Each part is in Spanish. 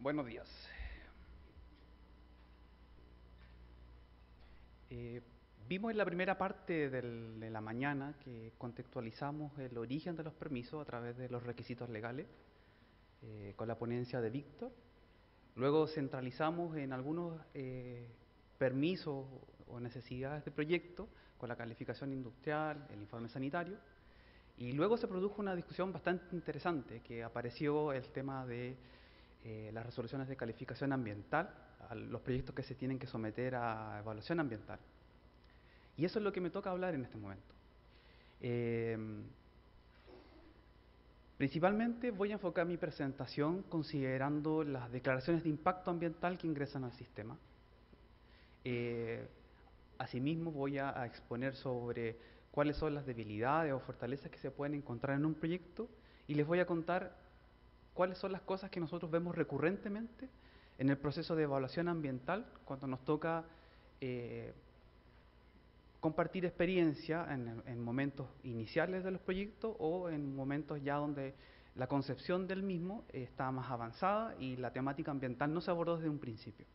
Buenos días. Eh, Vimos en la primera parte de la mañana que contextualizamos el origen de los permisos a través de los requisitos legales con la ponencia de Víctor. Luego centralizamos en algunos permisos o necesidades de proyecto con la calificación industrial, el informe sanitario. Y luego se produjo una discusión bastante interesante que apareció el tema de las resoluciones de calificación ambiental, a los proyectos que se tienen que someter a evaluación ambiental. Y eso es lo que me toca hablar en este momento. Eh, Principalmente voy a enfocar mi presentación considerando las declaraciones de impacto ambiental que ingresan al sistema. Eh, Asimismo voy a exponer sobre cuáles son las debilidades o fortalezas que se pueden encontrar en un proyecto y les voy a contar cuáles son las cosas que nosotros vemos recurrentemente en el proceso de evaluación ambiental cuando nos toca compartir experiencia en momentos iniciales de los proyectos o en momentos ya donde la concepción del mismo está más avanzada y la temática ambiental no se abordó desde un principio.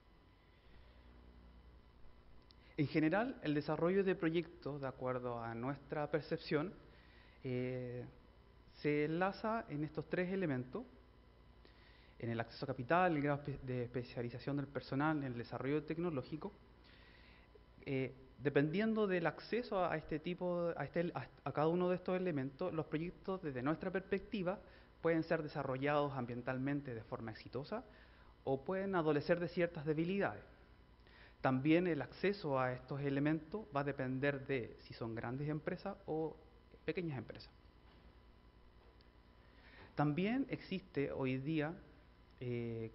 En general, el desarrollo de proyectos, de acuerdo a nuestra percepción, se enlaza en estos tres elementos: en el acceso a capital, el grado de especialización del personal, en el desarrollo tecnológico. Dependiendo del acceso a este tipo, a cada uno de estos elementos, los proyectos desde nuestra perspectiva pueden ser desarrollados ambientalmente de forma exitosa o pueden adolecer de ciertas debilidades. También el acceso a estos elementos va a depender de si son grandes empresas o pequeñas empresas. También existe hoy día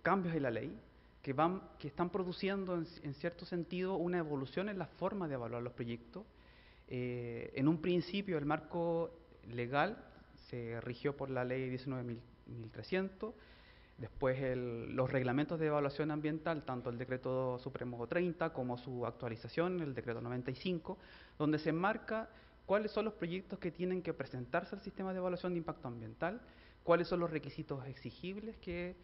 cambios en la ley que están produciendo en cierto sentido una evolución en la forma de evaluar los proyectos. En un principio el marco legal se rigió por la ley 19.300, después los reglamentos de evaluación ambiental, tanto el decreto supremo 30 como su actualización, el decreto 95, donde se enmarca cuáles son los proyectos que tienen que presentarse al sistema de evaluación de impacto ambiental, cuáles son los requisitos exigibles que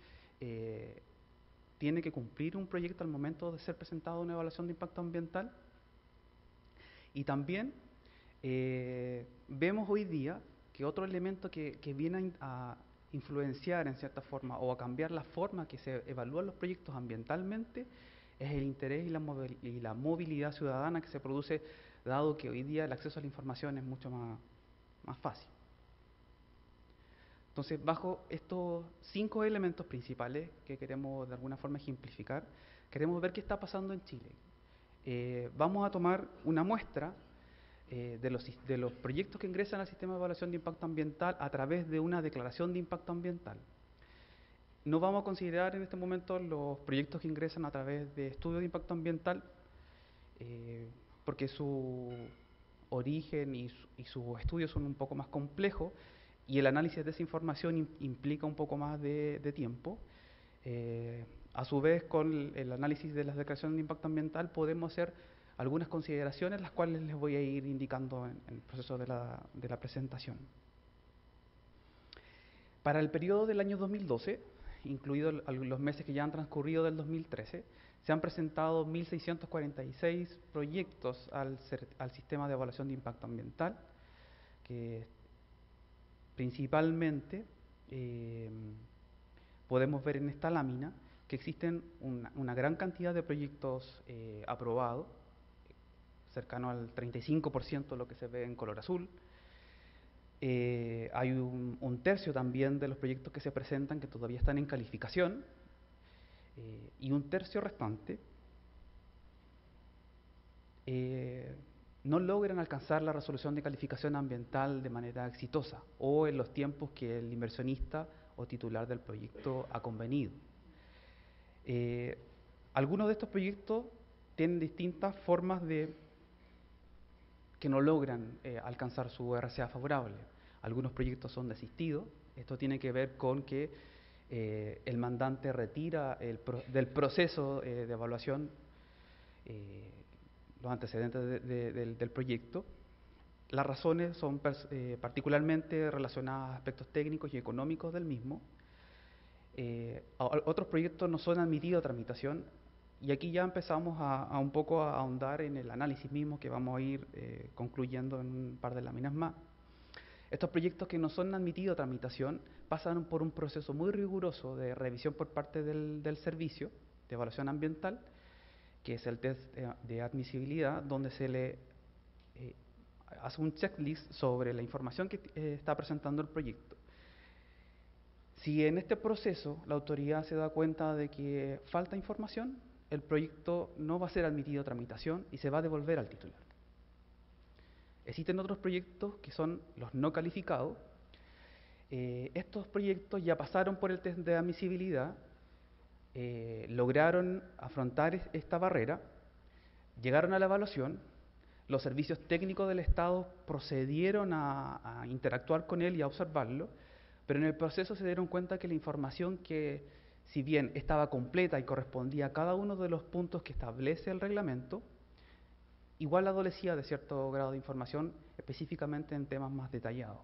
tiene que cumplir un proyecto al momento de ser presentado a una evaluación de impacto ambiental. Y también vemos hoy día que otro elemento que viene a influenciar en cierta forma o a cambiar la forma que se evalúan los proyectos ambientalmente es el interés y la movilidad ciudadana que se produce, dado que hoy día el acceso a la información es mucho más fácil. Entonces, bajo estos 5 elementos principales que queremos de alguna forma ejemplificar, queremos ver qué está pasando en Chile. Vamos a tomar una muestra de los proyectos que ingresan al sistema de evaluación de impacto ambiental a través de una declaración de impacto ambiental. No vamos a considerar en este momento los proyectos que ingresan a través de estudios de impacto ambiental, porque su origen y sus estudios son un poco más complejos y el análisis de esa información implica un poco más de tiempo. A su vez, con el análisis de las declaraciones de impacto ambiental podemos hacer algunas consideraciones, las cuales les voy a ir indicando en el proceso de la presentación. Para el periodo del año 2012, incluidos los meses que ya han transcurrido del 2013, se han presentado 1.646 proyectos al sistema de evaluación de impacto ambiental, que principalmente podemos ver en esta lámina que existen una gran cantidad de proyectos aprobados, cercano al 35% lo que se ve en color azul. Hay un tercio también de los proyectos que se presentan que todavía están en calificación, y un tercio restante no logran alcanzar la resolución de calificación ambiental de manera exitosa o en los tiempos que el inversionista o titular del proyecto ha convenido. Algunos de estos proyectos tienen distintas formas que no logran alcanzar su RCA favorable. Algunos proyectos son desistidos. Esto tiene que ver con que el mandante retira del proceso de evaluación los antecedentes del proyecto. Las razones son particularmente relacionadas a aspectos técnicos y económicos del mismo. Otros proyectos no son admitidos a tramitación y aquí ya empezamos a un poco a ahondar en el análisis mismo que vamos a ir concluyendo en un par de láminas más. Estos proyectos que no son admitidos a tramitación pasan por un proceso muy riguroso de revisión por parte del servicio de evaluación ambiental, que es el test de admisibilidad, donde se le hace un checklist sobre la información que está presentando el proyecto. Si en este proceso la autoridad se da cuenta de que falta información, el proyecto no va a ser admitido a tramitación y se va a devolver al titular. Existen otros proyectos que son los no calificados. Estos proyectos ya pasaron por el test de admisibilidad, lograron afrontar esta barrera, llegaron a la evaluación, los servicios técnicos del Estado procedieron a interactuar con él y a observarlo, pero en el proceso se dieron cuenta que la información que, si bien estaba completa y correspondía a cada uno de los puntos que establece el reglamento, igual adolecía de cierto grado de información, específicamente en temas más detallados.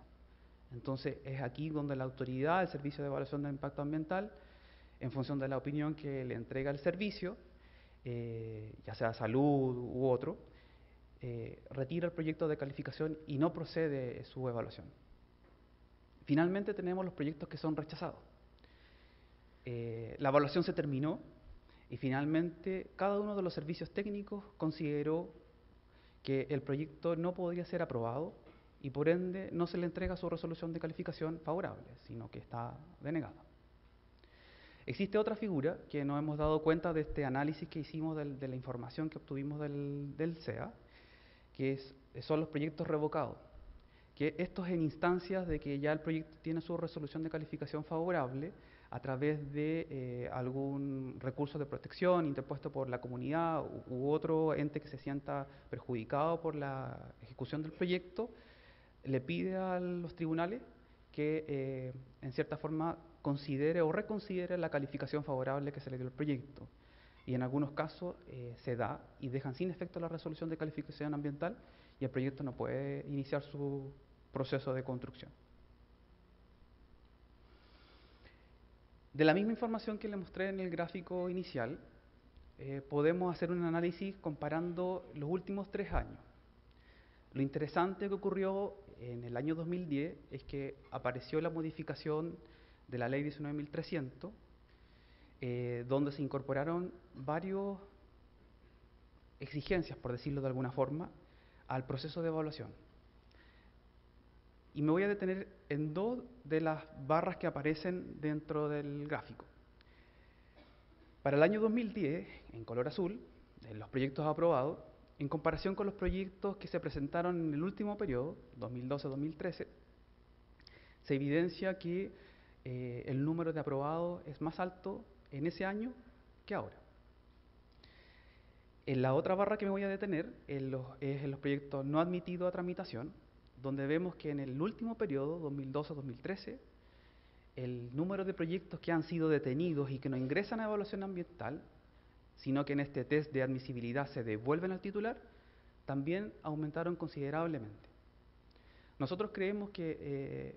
Entonces es aquí donde la autoridad, el Servicio de Evaluación de Impacto Ambiental, en función de la opinión que le entrega el servicio, ya sea salud u otro, retira el proyecto de calificación y no procede su evaluación. Finalmente tenemos los proyectos que son rechazados. La evaluación se terminó y finalmente cada uno de los servicios técnicos consideró que el proyecto no podía ser aprobado y por ende no se le entrega su resolución de calificación favorable, sino que está denegada. Existe otra figura que nos hemos dado cuenta de este análisis que hicimos de la información que obtuvimos del CEA, que son los proyectos revocados, que estos en instancias de que ya el proyecto tiene su resolución de calificación favorable a través de algún recurso de protección interpuesto por la comunidad u otro ente que se sienta perjudicado por la ejecución del proyecto, le pide a los tribunales que en cierta forma considere o reconsidere la calificación favorable que se le dio al proyecto. Y en algunos casos se da y dejan sin efecto la resolución de calificación ambiental y el proyecto no puede iniciar su proceso de construcción. De la misma información que le mostré en el gráfico inicial, podemos hacer un análisis comparando los últimos 3 años. Lo interesante que ocurrió en el año 2010 es que apareció la modificación de la ley 19.300, donde se incorporaron varias exigencias, por decirlo de alguna forma, al proceso de evaluación. Y me voy a detener en 2 de las barras que aparecen dentro del gráfico. Para el año 2010, en color azul, en los proyectos aprobados, en comparación con los proyectos que se presentaron en el último periodo, 2012-2013, se evidencia que el número de aprobados es más alto en ese año que ahora. En la otra barra que me voy a detener es en los proyectos no admitidos a tramitación, donde vemos que en el último periodo, 2012-2013, el número de proyectos que han sido detenidos y que no ingresan a evaluación ambiental, sino que en este test de admisibilidad se devuelven al titular, también aumentaron considerablemente. Nosotros creemos que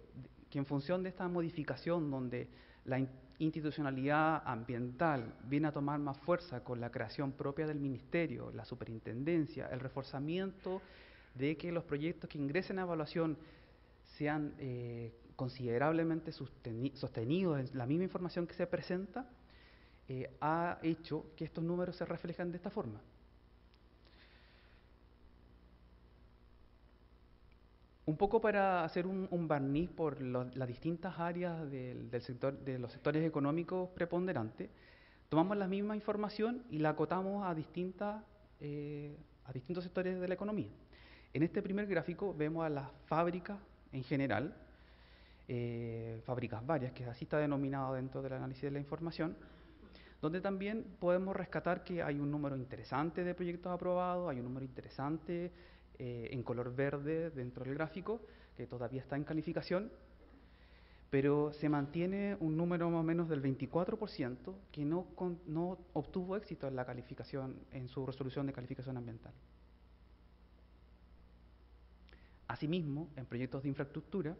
en función de esta modificación donde la institucionalidad ambiental viene a tomar más fuerza con la creación propia del ministerio, la superintendencia, el reforzamiento de que los proyectos que ingresen a evaluación sean considerablemente sostenidos en la misma información que se presenta, ha hecho que estos números se reflejen de esta forma. Un poco para hacer un barniz por las distintas áreas del sector, de los sectores económicos preponderantes, tomamos la misma información y la acotamos a distintos sectores de la economía. En este primer gráfico vemos a las fábricas en general, fábricas varias, que así está denominado dentro del análisis de la información, donde también podemos rescatar que hay un número interesante de proyectos aprobados, hay un número interesante en color verde dentro del gráfico, que todavía está en calificación, pero se mantiene un número más o menos del 24% que no obtuvo éxito en la calificación, en su resolución de calificación ambiental. Asimismo, en proyectos de infraestructura,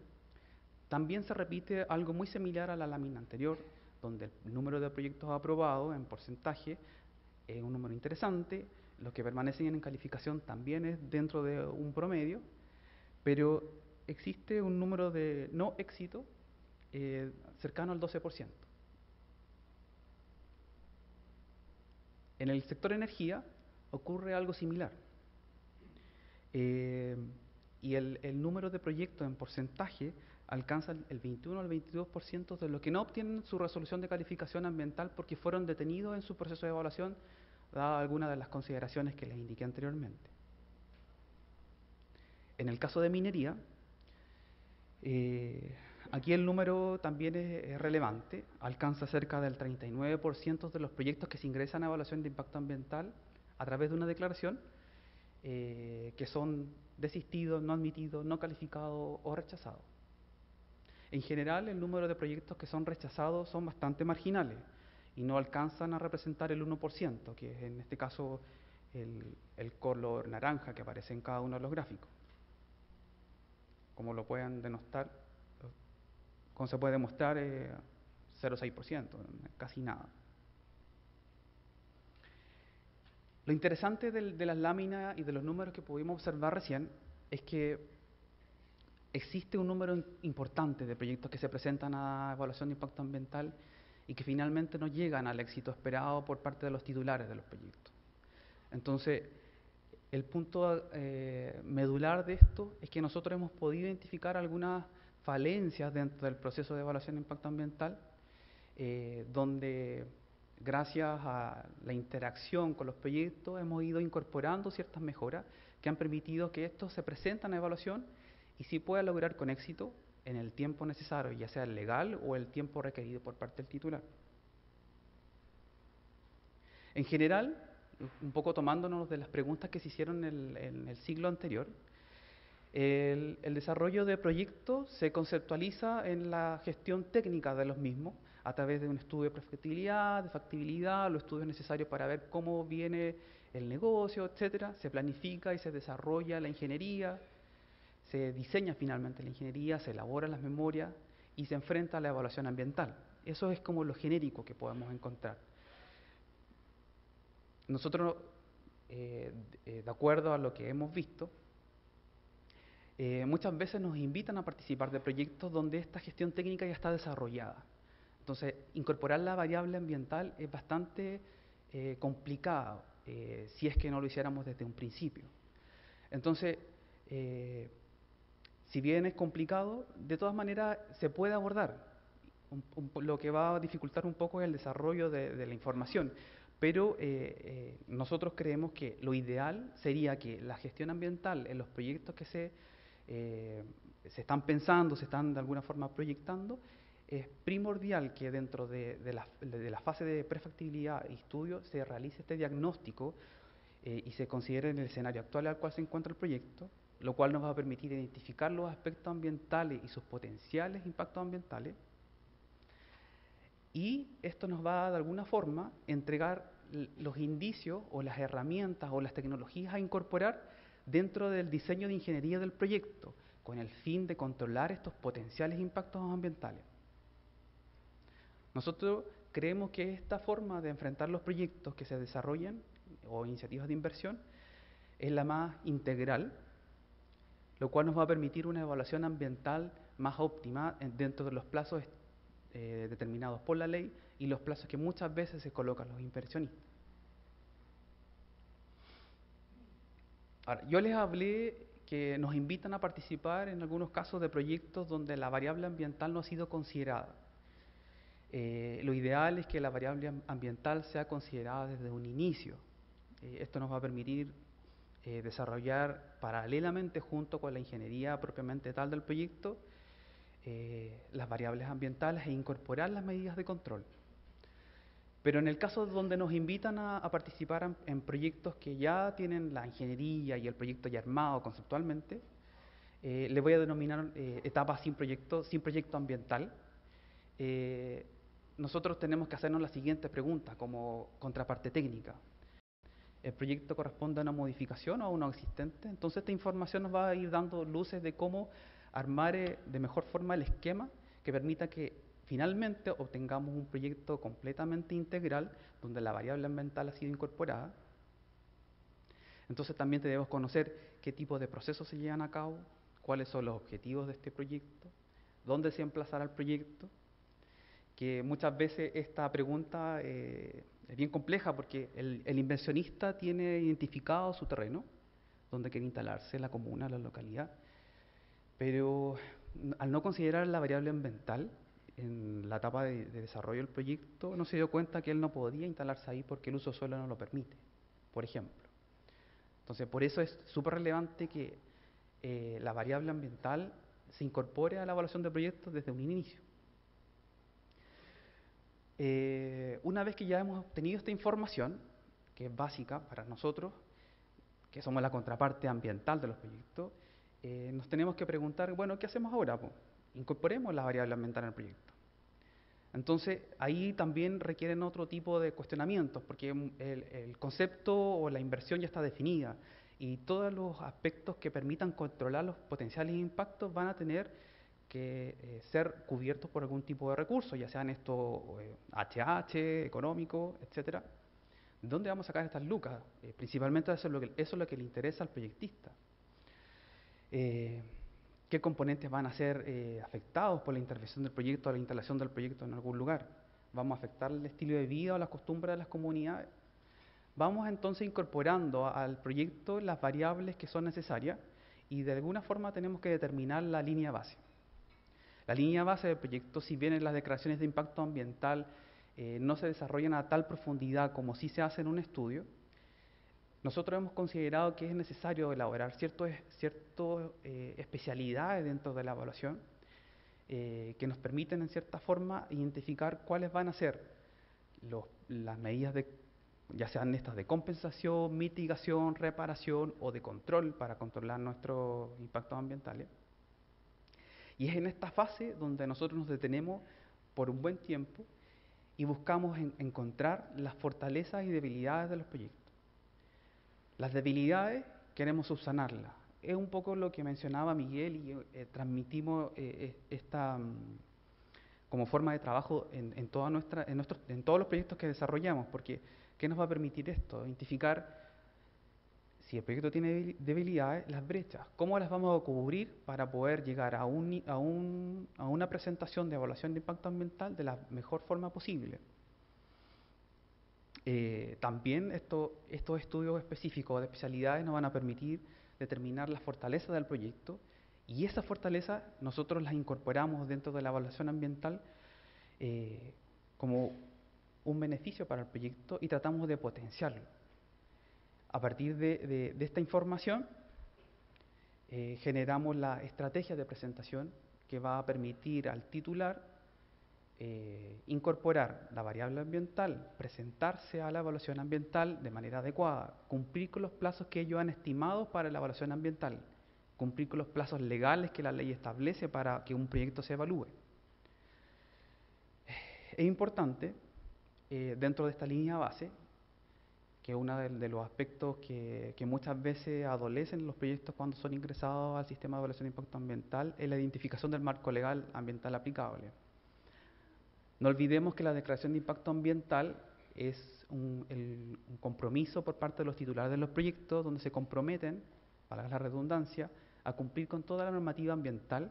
también se repite algo muy similar a la lámina anterior, donde el número de proyectos aprobados en porcentaje es un número interesante, los que permanecen en calificación también es dentro de un promedio, pero existe un número de no éxito cercano al 12%. En el sector energía ocurre algo similar. Y el número de proyectos en porcentaje alcanza el 21 al 22% de los que no obtienen su resolución de calificación ambiental porque fueron detenidos en su proceso de evaluación, dadas algunas de las consideraciones que les indiqué anteriormente. En el caso de minería, aquí el número también es relevante, alcanza cerca del 39% de los proyectos que se ingresan a evaluación de impacto ambiental a través de una declaración, que son desistidos, no admitidos, no calificados o rechazados. En general, el número de proyectos que son rechazados son bastante marginales y no alcanzan a representar el 1%, que es en este caso el color naranja que aparece en cada uno de los gráficos. Como lo pueden denostar, como se puede demostrar, 0,6%, casi nada. Lo interesante de las láminas y de los números que pudimos observar recién es que existe un número importante de proyectos que se presentan a evaluación de impacto ambiental y que finalmente no llegan al éxito esperado por parte de los titulares de los proyectos. Entonces, el punto medular de esto es que nosotros hemos podido identificar algunas falencias dentro del proceso de evaluación de impacto ambiental, donde gracias a la interacción con los proyectos hemos ido incorporando ciertas mejoras que han permitido que estos se presenten a evaluación y sí puedan lograr con éxito en el tiempo necesario, ya sea el legal o el tiempo requerido por parte del titular. En general, un poco tomándonos de las preguntas que se hicieron en el siglo anterior, el desarrollo de proyectos se conceptualiza en la gestión técnica de los mismos a través de un estudio de prefactibilidad, de factibilidad, los estudios necesarios para ver cómo viene el negocio, etcétera. Se planifica y se desarrolla la ingeniería, se diseña finalmente la ingeniería, se elaboran las memorias y se enfrenta a la evaluación ambiental. Eso es como lo genérico que podemos encontrar. Nosotros, de acuerdo a lo que hemos visto, muchas veces nos invitan a participar de proyectos donde esta gestión técnica ya está desarrollada. Entonces, incorporar la variable ambiental es bastante complicado si es que no lo hiciéramos desde un principio. Entonces, si bien es complicado, de todas maneras se puede abordar. Lo que va a dificultar un poco es el desarrollo de la información. Pero nosotros creemos que lo ideal sería que la gestión ambiental en los proyectos que se están pensando, se están de alguna forma proyectando, es primordial que dentro de la fase de prefactibilidad y estudio se realice este diagnóstico y se considere en el escenario actual al cual se encuentra el proyecto, lo cual nos va a permitir identificar los aspectos ambientales y sus potenciales impactos ambientales. Y esto nos va a, de alguna forma, entregar los indicios o las herramientas o las tecnologías a incorporar dentro del diseño de ingeniería del proyecto, con el fin de controlar estos potenciales impactos ambientales. Nosotros creemos que esta forma de enfrentar los proyectos que se desarrollan o iniciativas de inversión es la más integral, lo cual nos va a permitir una evaluación ambiental más óptima dentro de los plazos determinados por la ley y los plazos que muchas veces se colocan los inversionistas. Ahora, yo les hablé que nos invitan a participar en algunos casos de proyectos donde la variable ambiental no ha sido considerada. Lo ideal es que la variable ambiental sea considerada desde un inicio. Esto nos va a permitir desarrollar paralelamente junto con la ingeniería propiamente tal del proyecto las variables ambientales e incorporar las medidas de control. Pero en el caso donde nos invitan a participar en proyectos que ya tienen la ingeniería y el proyecto ya armado conceptualmente, le voy a denominar etapas sin proyecto ambiental. Nosotros tenemos que hacernos la siguiente pregunta como contraparte técnica. ¿El proyecto corresponde a una modificación o a uno existente? Entonces esta información nos va a ir dando luces de cómo armar de mejor forma el esquema que permita que finalmente obtengamos un proyecto completamente integral donde la variable ambiental ha sido incorporada. Entonces también debemos conocer qué tipo de procesos se llevan a cabo, cuáles son los objetivos de este proyecto, dónde se emplazará el proyecto, que muchas veces esta pregunta es bien compleja porque el inversionista tiene identificado su terreno, donde quiere instalarse, la comuna, la localidad, pero al no considerar la variable ambiental en la etapa de desarrollo del proyecto, no se dio cuenta que él no podía instalarse ahí porque el uso del suelo no lo permite, por ejemplo. Entonces, por eso es súper relevante que la variable ambiental se incorpore a la evaluación del proyecto desde un inicio. Una vez que ya hemos obtenido esta información, que es básica para nosotros, que somos la contraparte ambiental de los proyectos, nos tenemos que preguntar, bueno, ¿qué hacemos ahora? Pues, incorporemos la variable ambiental en el proyecto. Entonces, ahí también requieren otro tipo de cuestionamientos, porque el concepto o la inversión ya está definida y todos los aspectos que permitan controlar los potenciales impactos van a tener que ser cubiertos por algún tipo de recursos, ya sean estos HH, económicos, etcétera. ¿De dónde vamos a sacar estas lucas? Principalmente eso es lo que le interesa al proyectista. ¿Qué componentes van a ser afectados por la intervención del proyecto o la instalación del proyecto en algún lugar? ¿Vamos a afectar el estilo de vida o las costumbres de las comunidades? Vamos entonces incorporando al proyecto las variables que son necesarias y de alguna forma tenemos que determinar la línea base. La línea base del proyecto, si bien en las declaraciones de impacto ambiental no se desarrollan a tal profundidad como sí se hace en un estudio, nosotros hemos considerado que es necesario elaborar ciertas especialidades dentro de la evaluación que nos permiten en cierta forma identificar cuáles van a ser las medidas ya sean estas de compensación, mitigación, reparación o de control para controlar nuestros impactos ambientales. Y es en esta fase donde nosotros nos detenemos por un buen tiempo y buscamos encontrar las fortalezas y debilidades de los proyectos. Las debilidades queremos subsanarlas. Es un poco lo que mencionaba Miguel y transmitimos como forma de trabajo en todos los proyectos que desarrollamos, porque ¿qué nos va a permitir esto? Identificar si el proyecto tiene debilidades, las brechas. ¿Cómo las vamos a cubrir para poder llegar a una presentación de evaluación de impacto ambiental de la mejor forma posible? También estos estudios específicos de especialidades nos van a permitir determinar las fortalezas del proyecto y esas fortalezas nosotros las incorporamos dentro de la evaluación ambiental como un beneficio para el proyecto y tratamos de potenciarlo. A partir de esta información generamos la estrategia de presentación que va a permitir al titular incorporar la variable ambiental, presentarse a la evaluación ambiental de manera adecuada, cumplir con los plazos que ellos han estimado para la evaluación ambiental, cumplir con los plazos legales que la ley establece para que un proyecto se evalúe. Es importante, dentro de esta línea base, que uno de los aspectos que muchas veces adolecen los proyectos cuando son ingresados al sistema de evaluación de impacto ambiental es la identificación del marco legal ambiental aplicable. No olvidemos que la declaración de impacto ambiental es un compromiso por parte de los titulares de los proyectos donde se comprometen, para la redundancia, a cumplir con toda la normativa ambiental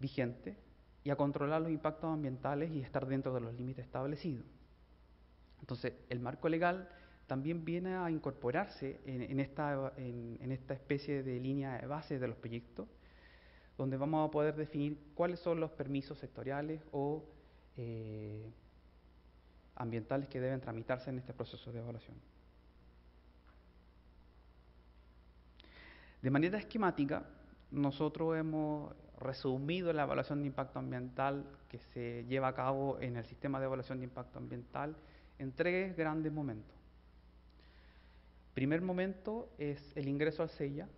vigente y a controlar los impactos ambientales y estar dentro de los límites establecidos. Entonces, el marco legal también viene a incorporarse en esta especie de línea de base de los proyectos, donde vamos a poder definir cuáles son los permisos sectoriales o ambientales que deben tramitarse en este proceso de evaluación. De manera esquemática, nosotros hemos resumido la evaluación de impacto ambiental que se lleva a cabo en el sistema de evaluación de impacto ambiental en 3 grandes momentos. Primer momento es el ingreso al CEIA.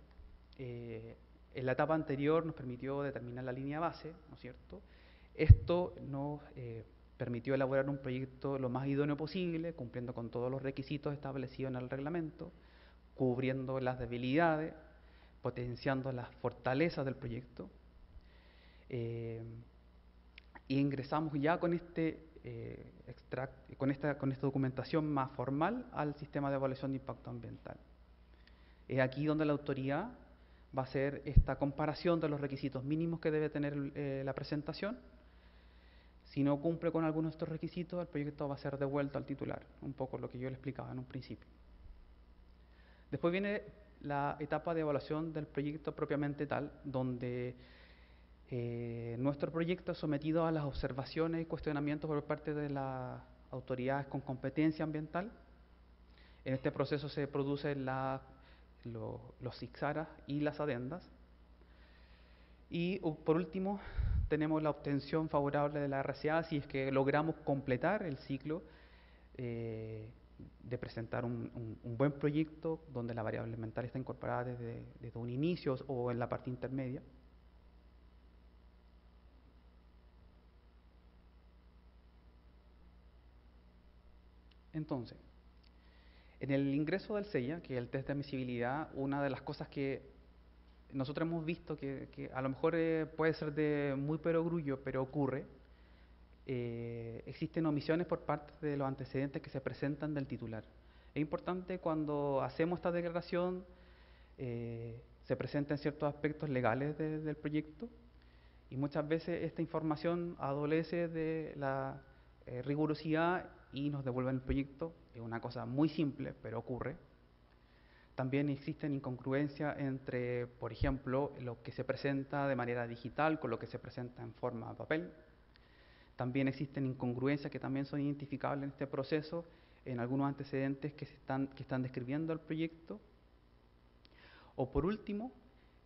En la etapa anterior nos permitió determinar la línea base, ¿no es cierto? Esto nos permitió elaborar un proyecto lo más idóneo posible, cumpliendo con todos los requisitos establecidos en el reglamento, cubriendo las debilidades, potenciando las fortalezas del proyecto. y ingresamos ya con con esta documentación más formal al sistema de evaluación de impacto ambiental. Es aquí donde la autoridad va a hacer esta comparación de los requisitos mínimos que debe tener la presentación. Si no cumple con algunos de estos requisitos, el proyecto va a ser devuelto al titular, un poco lo que yo le explicaba en un principio. Después viene la etapa de evaluación del proyecto propiamente tal, donde nuestro proyecto es sometido a las observaciones y cuestionamientos por parte de las autoridades con competencia ambiental. En este proceso se producen los ICSARAs y las adendas. Y por último, tenemos la obtención favorable de la RCA si es que logramos completar el ciclo de presentar un buen proyecto donde la variable ambiental está incorporada desde un inicio o en la parte intermedia. Entonces, en el ingreso del SEIA, que es el test de admisibilidad, una de las cosas que nosotros hemos visto que a lo mejor puede ser de muy perogrullo, pero ocurre, existen omisiones por parte de los antecedentes que se presentan del titular. Es importante cuando hacemos esta declaración, se presenten ciertos aspectos legales del proyecto y muchas veces esta información adolece de la rigurosidad y nos devuelven el proyecto. Es una cosa muy simple, pero ocurre. También existen incongruencias entre, por ejemplo, lo que se presenta de manera digital con lo que se presenta en forma de papel. También existen incongruencias que también son identificables en este proceso en algunos antecedentes que están describiendo el proyecto. O por último,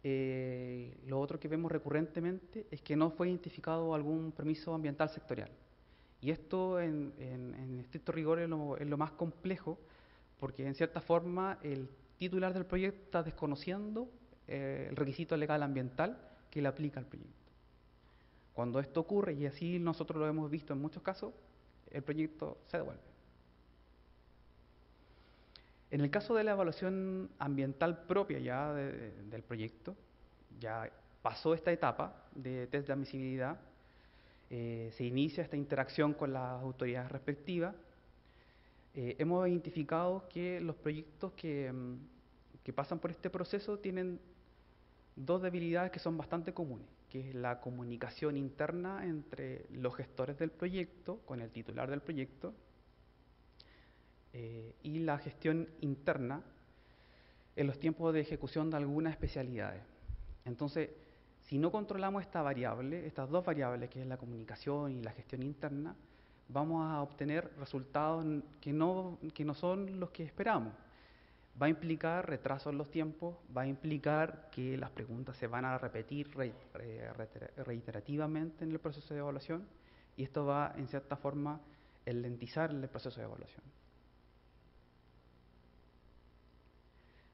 lo otro que vemos recurrentemente es que no fue identificado algún permiso ambiental sectorial. Y esto en estricto rigor es lo más complejo, porque en cierta forma el titular del proyecto está desconociendo el requisito legal ambiental que le aplica al proyecto. Cuando esto ocurre, y así nosotros lo hemos visto en muchos casos, el proyecto se devuelve. En el caso de la evaluación ambiental propia ya del proyecto, ya pasó esta etapa de test de admisibilidad, se inicia esta interacción con las autoridades respectivas. Hemos identificado que los proyectos que pasan por este proceso tienen dos debilidades que son bastante comunes, que es la comunicación interna entre los gestores del proyecto con el titular del proyecto y la gestión interna en los tiempos de ejecución de algunas especialidades. Entonces, si no controlamos esta variable, estas dos variables, que es la comunicación y la gestión interna, vamos a obtener resultados que no son los que esperamos. Va a implicar retraso en los tiempos, va a implicar que las preguntas se van a repetir reiterativamente en el proceso de evaluación y esto va, en cierta forma, enlentizar el proceso de evaluación.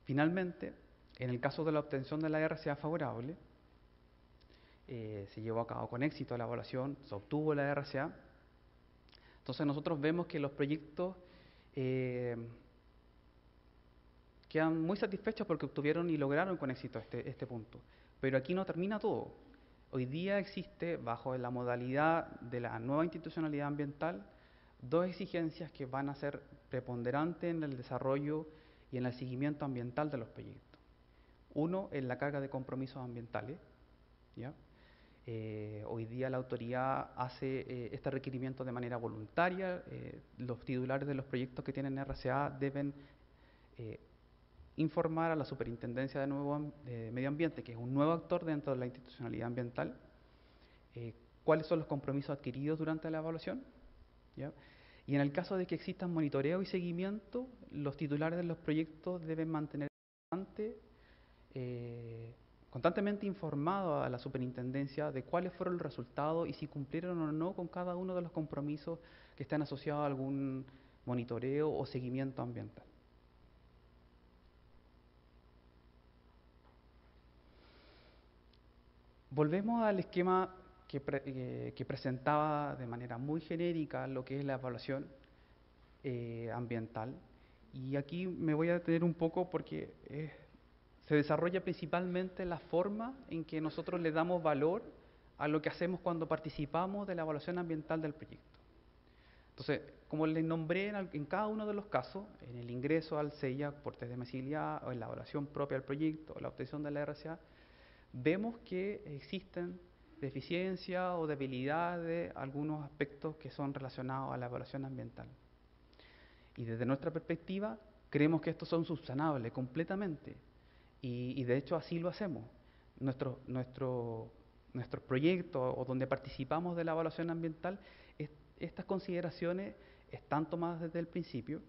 Finalmente, en el caso de la obtención de la RCA favorable, se llevó a cabo con éxito la evaluación, se obtuvo la RCA. Entonces nosotros vemos que los proyectos quedan muy satisfechos porque obtuvieron y lograron con éxito este punto. Pero aquí no termina todo. Hoy día existe, bajo la modalidad de la nueva institucionalidad ambiental, dos exigencias que van a ser preponderantes en el desarrollo y en el seguimiento ambiental de los proyectos. Uno es la carga de compromisos ambientales, ¿ya? Hoy día la autoridad hace este requerimiento de manera voluntaria. Los titulares de los proyectos que tienen RCA deben informar a la Superintendencia de Medio Ambiente, que es un nuevo actor dentro de la institucionalidad ambiental, cuáles son los compromisos adquiridos durante la evaluación, ¿ya? Y en el caso de que existan monitoreo y seguimiento, los titulares de los proyectos deben mantener constantemente informado a la superintendencia de cuáles fueron los resultados y si cumplieron o no con cada uno de los compromisos que están asociados a algún monitoreo o seguimiento ambiental. Volvemos al esquema que presentaba de manera muy genérica lo que es la evaluación ambiental. Y aquí me voy a detener un poco porque se desarrolla principalmente la forma en que nosotros le damos valor a lo que hacemos cuando participamos de la evaluación ambiental del proyecto. Entonces, como les nombré en cada uno de los casos, en el ingreso al CEIA por test de admisibilidad o en la evaluación propia del proyecto o la obtención de la RCA, vemos que existen deficiencias o debilidades de algunos aspectos que son relacionados a la evaluación ambiental. Y desde nuestra perspectiva, creemos que estos son subsanables completamente. Y de hecho así lo hacemos. Nuestros proyectos o donde participamos de la evaluación ambiental, estas consideraciones están tomadas desde el principio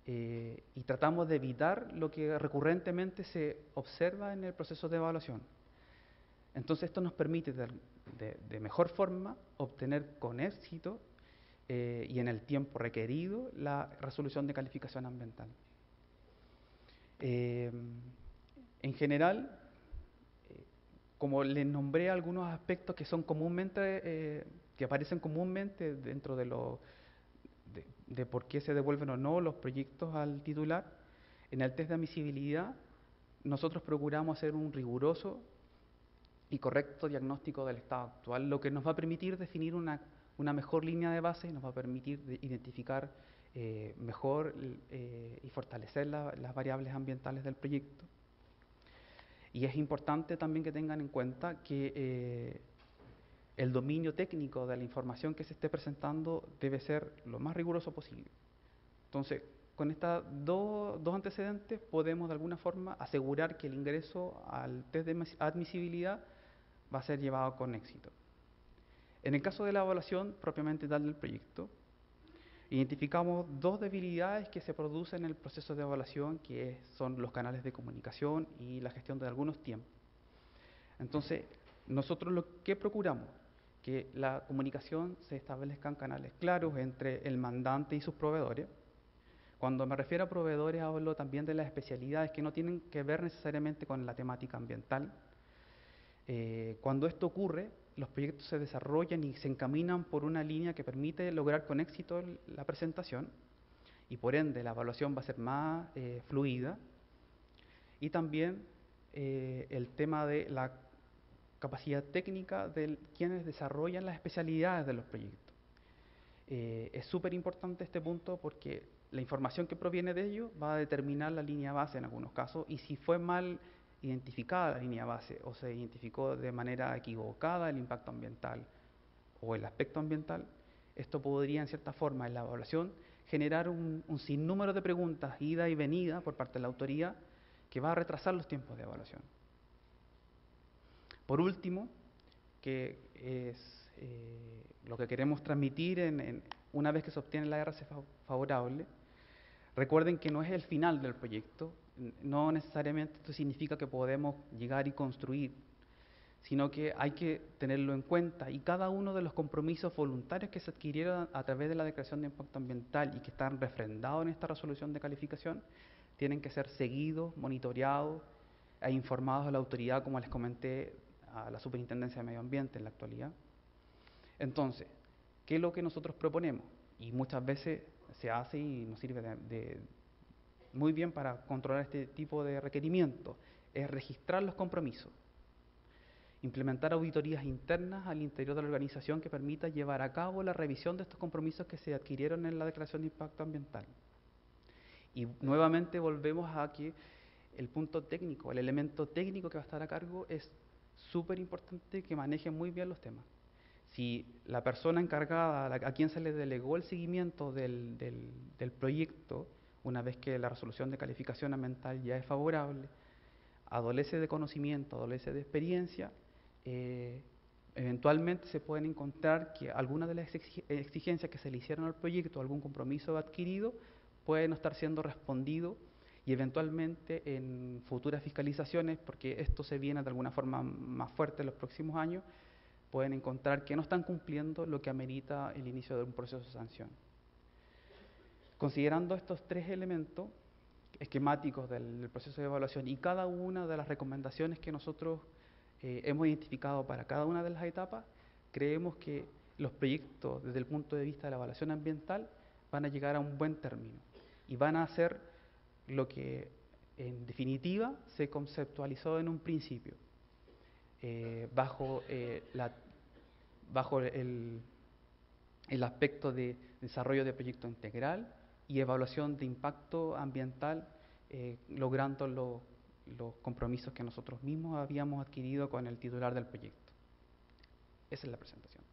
y tratamos de evitar lo que recurrentemente se observa en el proceso de evaluación. Entonces esto nos permite de mejor forma obtener con éxito y en el tiempo requerido la resolución de calificación ambiental. En general, como les nombré algunos aspectos que son comúnmente, que aparecen comúnmente dentro de por qué se devuelven o no los proyectos al titular, en el test de admisibilidad nosotros procuramos hacer un riguroso y correcto diagnóstico del estado actual, lo que nos va a permitir definir una mejor línea de base y nos va a permitir identificar mejor y fortalecer las variables ambientales del proyecto. Y es importante también que tengan en cuenta que el dominio técnico de la información que se esté presentando debe ser lo más riguroso posible. Entonces, con estos dos antecedentes podemos de alguna forma asegurar que el ingreso al test de admisibilidad va a ser llevado con éxito. En el caso de la evaluación propiamente tal del proyecto, identificamos dos debilidades que se producen en el proceso de evaluación, que son los canales de comunicación y la gestión de algunos tiempos. Entonces, nosotros lo que procuramos, que la comunicación se establezcan canales claros entre el mandante y sus proveedores. Cuando me refiero a proveedores, hablo también de las especialidades que no tienen que ver necesariamente con la temática ambiental. Cuando esto ocurre, los proyectos se desarrollan y se encaminan por una línea que permite lograr con éxito la presentación y por ende la evaluación va a ser más fluida. Y también el tema de la capacidad técnica de quienes desarrollan las especialidades de los proyectos. Es súper importante este punto porque la información que proviene de ellos va a determinar la línea base en algunos casos, y si fue mal identificada la línea base o se identificó de manera equivocada el impacto ambiental o el aspecto ambiental, esto podría en cierta forma en la evaluación generar un sinnúmero de preguntas ida y venida por parte de la autoría que va a retrasar los tiempos de evaluación. Por último, que es lo que queremos transmitir una vez que se obtiene la RC favorable, recuerden que no es el final del proyecto, no necesariamente esto significa que podemos llegar y construir, sino que hay que tenerlo en cuenta y cada uno de los compromisos voluntarios que se adquirieron a través de la declaración de impacto ambiental y que están refrendados en esta resolución de calificación, tienen que ser seguidos, monitoreados e informados a la autoridad, como les comenté, a la Superintendencia de Medio Ambiente en la actualidad. Entonces, ¿qué es lo que nosotros proponemos? Y muchas veces se hace y nos sirve muy bien para controlar este tipo de requerimientos, es registrar los compromisos, implementar auditorías internas al interior de la organización que permita llevar a cabo la revisión de estos compromisos que se adquirieron en la declaración de impacto ambiental. Y nuevamente volvemos a que el punto técnico, el elemento técnico que va a estar a cargo es súper importante que maneje muy bien los temas. Si la persona encargada, a quien se le delegó el seguimiento del proyecto, una vez que la resolución de calificación ambiental ya es favorable, adolece de conocimiento, adolece de experiencia, eventualmente se pueden encontrar que algunas de las exigencias que se le hicieron al proyecto, algún compromiso adquirido, puede no estar siendo respondido y eventualmente en futuras fiscalizaciones, porque esto se viene de alguna forma más fuerte en los próximos años, pueden encontrar que no están cumpliendo lo que amerita el inicio de un proceso de sanción. Considerando estos tres elementos esquemáticos del proceso de evaluación y cada una de las recomendaciones que nosotros hemos identificado para cada una de las etapas, creemos que los proyectos desde el punto de vista de la evaluación ambiental van a llegar a un buen término y van a hacer lo que en definitiva se conceptualizó en un principio. bajo, bajo el aspecto de desarrollo de proyecto integral y evaluación de impacto ambiental, logrando los compromisos que nosotros mismos habíamos adquirido con el titular del proyecto. Esa es la presentación.